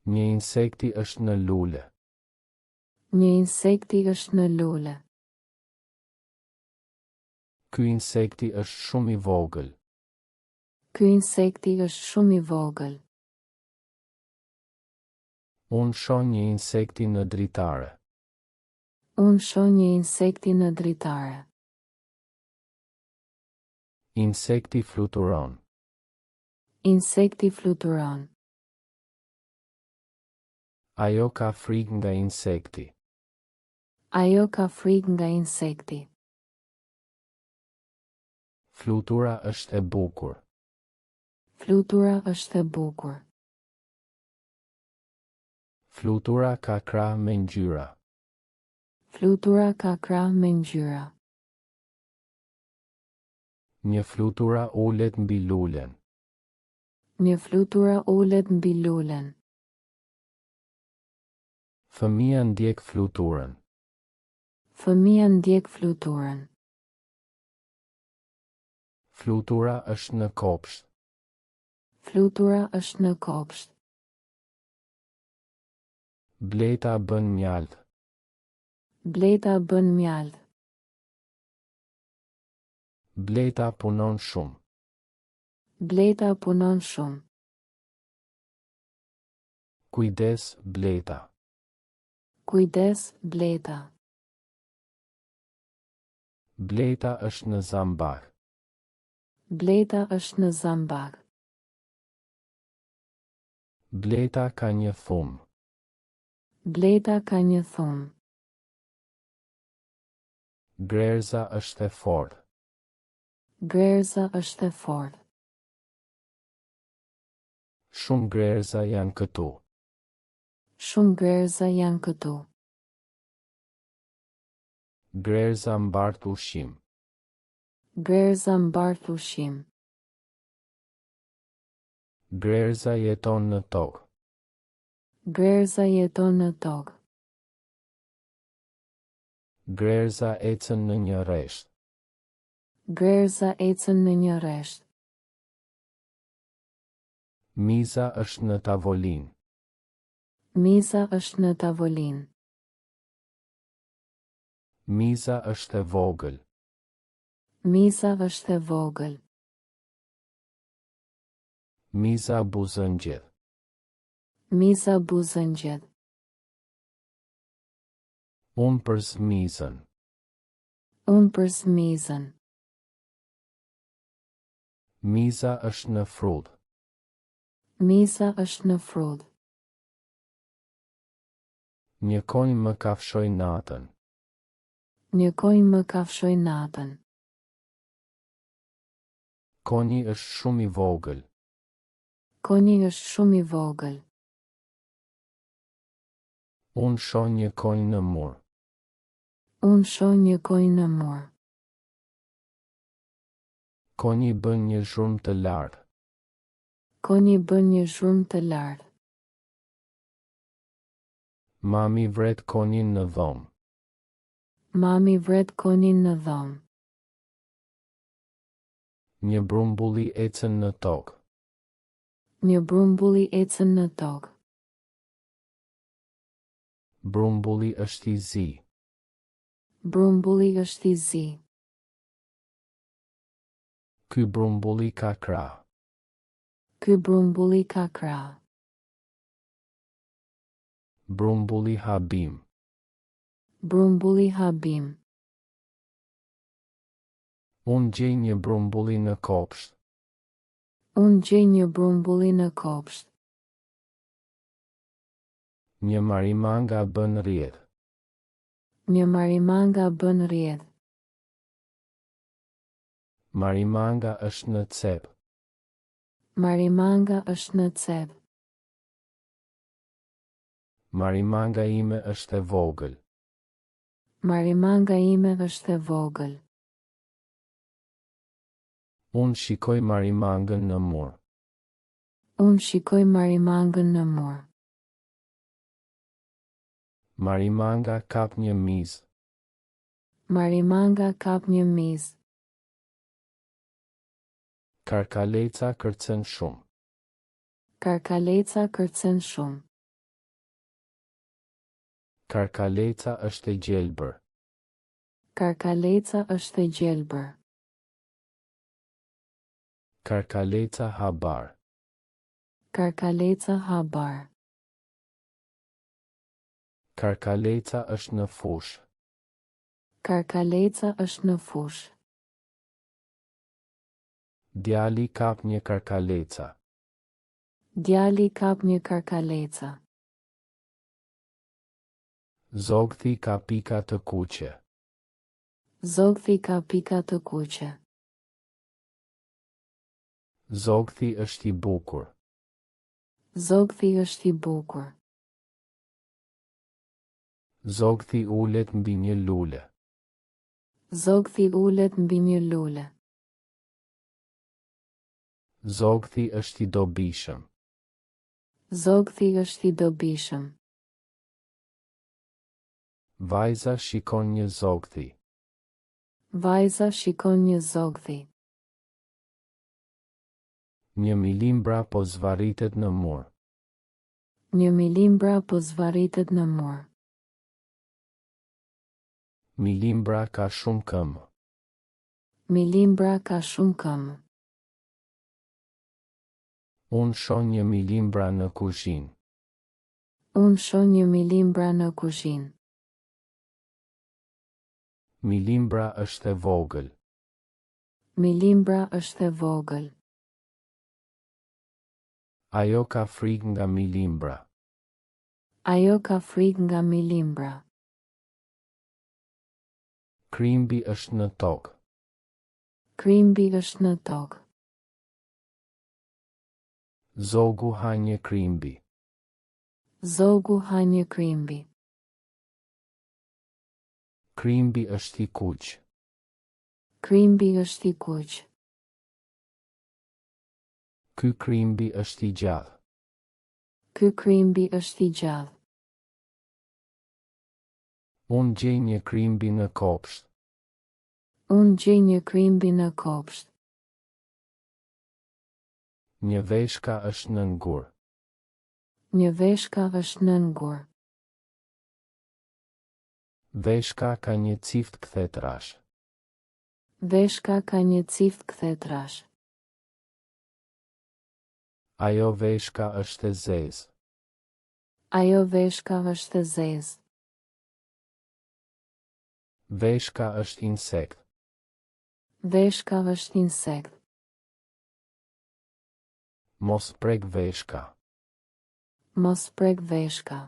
Një insekti është në lule. Një insekti është në lule. Ky insekti është shumë i vogël. Ky insekti është shumë i vogël. Unë shoh një insekti në dritare. Unë shoh një insekti në dritare. Insekti fluturon. Insekti fluturon. Ajo ka frikë nga insekti. Ajo ka frikë nga insekti. Flutura është e bukur. Flutura është e bukur. Flutura ka krah me ngjyra. Flutura ka krah me ngjyra. Një flutura ulet mbi lulen. Një flutura ulet mbi lulen. Fëmia ndjek fluturën. Fëmia ndjek fluturën. Flutura është në kopsht. Flutura është në kopsht. Bleta bën mjaltë. Bleta bën mjaltë. Bleta punon shumë. Bleta punon shumë. Kujdes, Bleta. Kujdes, Bleta. Bleta është në zambak. Bleta është në zambak. Bleta ka një thumë. Bleta ka një thumë. Grerza është e fortë. Grerza është e fortë. Shumë grerza janë këtu. Shumë grerza janë këtu. Grerza mbart ushqim. Grerza mbart ushqim. Grerza jeton në tokë. Grerza jeton në tokë. Grerza ecën në një rresht. Grerza ecën në një rresht. Miza është në tavolinë. Miza është në tavolinë. Miza është e vogël. Miza është e vogël. Miza buzën gjithë. Miza buzën gjithë. Unë përs mizën. Unë përs mizën. Miza është në frut. Miza është në frut. Një konj më kafshoi natën. Një konj më kafshoi natën. Konji është shumë i vogël. Konji është shumë i vogël. Unë shoh një konj në mur. Unë shoh një konj në mur. Konji bën një zhurmë të lartë. Konji bën një zhurmë të lartë. Mami vret konjin në dhomë. Mami vret konjin në dhomë. Një brumbulli ecën në tokë. Një brumbulli ecën në tokë. Brumbulli është i zi. Brumbulli është i zi. Ky brumbulli ka krah. Ky brumbulli ka krah. Brumbulli habim. Brumbulli habim. Unë gjej një brumbulli në kopsht. Unë gjej një brumbulli në kopsht. Një marimanga bën rrjedh. Një marimanga bën rrjedh. Marimanga është në cep. Marimanga është në cep. Marimanga ime është e vogël. Marimanga ime është e vogël. Unë shikoj marimangën në mur. Unë shikoj marimangën në mur. Marimanga kap një mizë. Marimanga kap një mizë. Karkaleca kërcen shumë. Karkaleca kërcen shumë. Karkaleca është e gjelbër. Karkaleca është e gjelbër. Karkaleca habar. Karkaleca habar. Karkaleca është në fushë. Karkaleca është në fushë. Djali kap një karkaleca. Djali kap një karkaleca. Zogthi ka pika të kuqe. Zogthi ka pika të kuqe. Zogthi është i bukur. Zogthi është i bukur. Zogthi ulet mbi një lule. Zogthi ulet mbi një lule. Zogthi është i dobishëm. Zogthi është i dobishëm. Vajza shikon një zogthi. Vajza shikon një zogthi. Një milimbra po zvaritet në mur. Një milimbra po zvaritet në mur. Milimbra ka shumë këmbë. Milimbra ka shumë këmbë. Unë shoh një milimbra në kuzhinë. Unë shoh një milimbra në kuzhinë. Milimbra është e vogël. Milimbra është e vogël. Ajo ka frikë nga milimbra. Ajo ka frikë nga milimbra. Krimbi është në tokë. Krimbi është në tokë. Zogu ha një krimbi. Zogu ha një krimbi. Krimbi është i kuq. Krimbi është i kuq. Ky krimbi është i gjallë. Ky krimbi është i gjallë. Unë gjej një krimbi në kopsht. Unë gjej një krimbi në kopsht. Një veshka është në ngur. Një veshka është në ngur. Veshka ka një cift kthetrash. Veshka ka një cift kthetrash. Ajo veshka është e zezë. Ajo veshka është e zezë. Veshka është insekt. Veshka është insekt. Mos prek veshka. Mos prek veshka.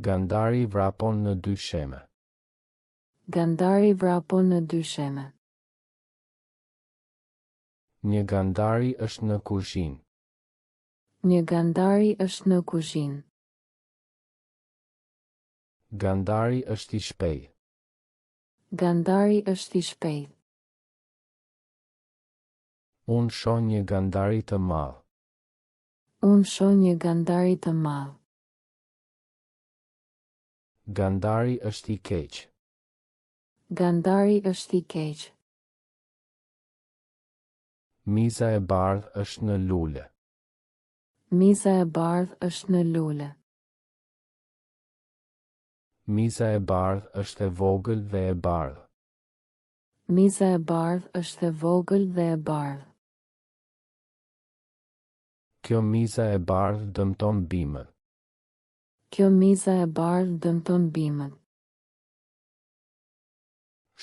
Gandari vrapon në dysheme. Gandari vrapon në dysheme. Një gandari është në kuzhinë. Një gandari është në kuzhinë. Gandari është i shpejtë. Gandari është i shpejtë. Unë shoh një gandari të madh. Unë shoh një gandari të madh. Gandari është i keq. Gandari është i keq. Miza e bardhë është në lule. Miza e bardhë është në lule. Miza e bardhë është e vogël dhe e bardhë. Miza e bardhë është e vogël dhe e bardhë. Kjo miza e bardhë dëmton bimët. Kjo miza e bardhë dëmton bimët.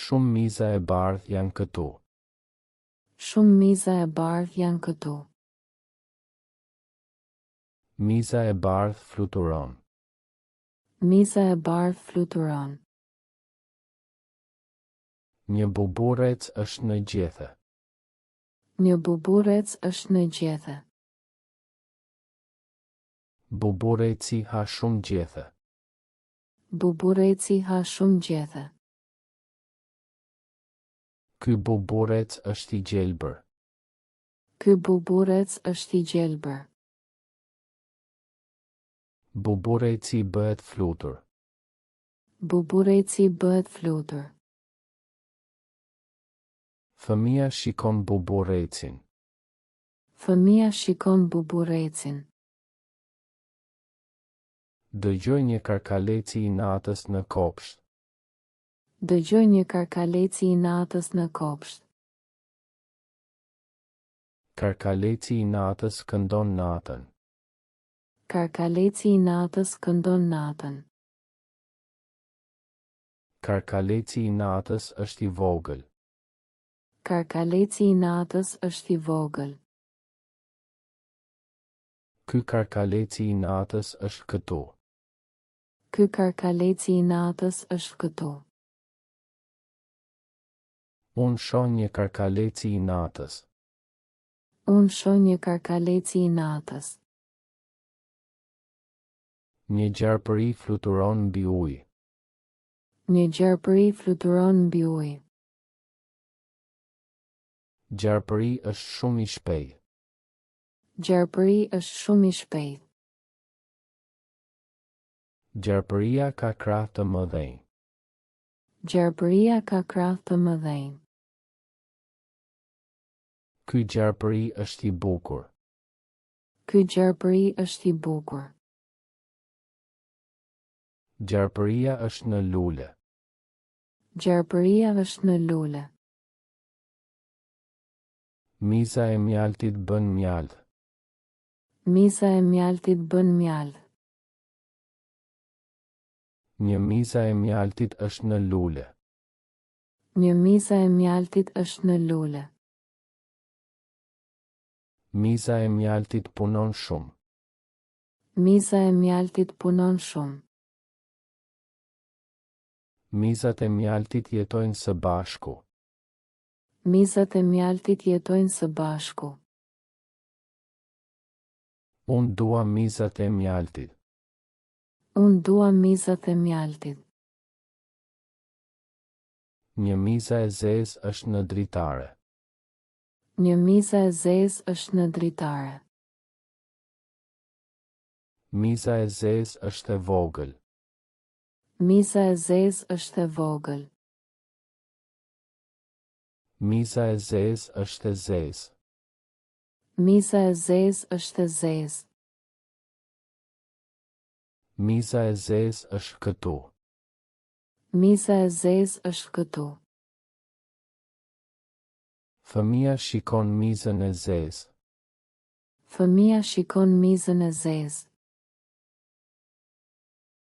Shumë miza e bardhë janë këtu. Shumë miza e bardhë janë këtu. Miza e bardhë fluturon. Miza e bardhë fluturon. Një buburrec është në gjethe. Një buburrec është në gjethe. Buburreci ha shumë gjethe. Buburreci ha shumë gjethe. Ky buburrec është i gjelbër. Ky buburrec është i gjelbër. Buburreci bëhet flutur. Buburreci bëhet flutur. Fëmia shikon buburrecin. Fëmia shikon buburrecin. Dëgjoj një karkaleci i natës në kopsht. Dëgjoj një karkaleci i natës në kopsht. Karkaleci i natës këndon natën. Karkaleci i natës këndon natën. Karkaleci i natës është i vogël. Karkaleci i natës është i vogël. Ky karkaleci i natës është këtu. Ky karkaleci i natës është këtu. Unë shoh një karkaleci i natës. Unë shoh një karkaleci i natës. Një gjarpëri fluturon mbi ujë. Një gjarpëri fluturon mbi ujë. Gjarpëri është shumë i shpejtë. Gjarpëri është shumë i shpejtë. Gjarpëria ka krah të mëdhenj. Gjarpëria ka krah të mëdhenj. Ky gjarpëri është i bukur. Ky gjarpëri është i bukur. Gjarpëria është në lule. Gjarpëria është në lule. Miza e mjaltit bën mjalt. Miza e mjaltit bën mjalt. Një miza e mjaltit është në lule. Një miza e mjaltit është në lule. Miza e mjaltit punon shumë. Miza e mjaltit punon shumë. Mizat e mjaltit jetojnë së bashku. Mizat e mjaltit jetojnë së bashku. Unë dua mizat e mjaltit. Unë dua mizat e mjaltit. Një miza e zezë është në dritare. Një miza e zezë është në dritare. Miza e zezë është e vogël. Miza e zezë është e vogël. Miza e zezë është e zezë. Miza e zezë është e zezë. Miza e zezë është këtu. Miza e zezë është këtu. Fëmia shikon mizën e zezë. Fëmia shikon mizën e zezë.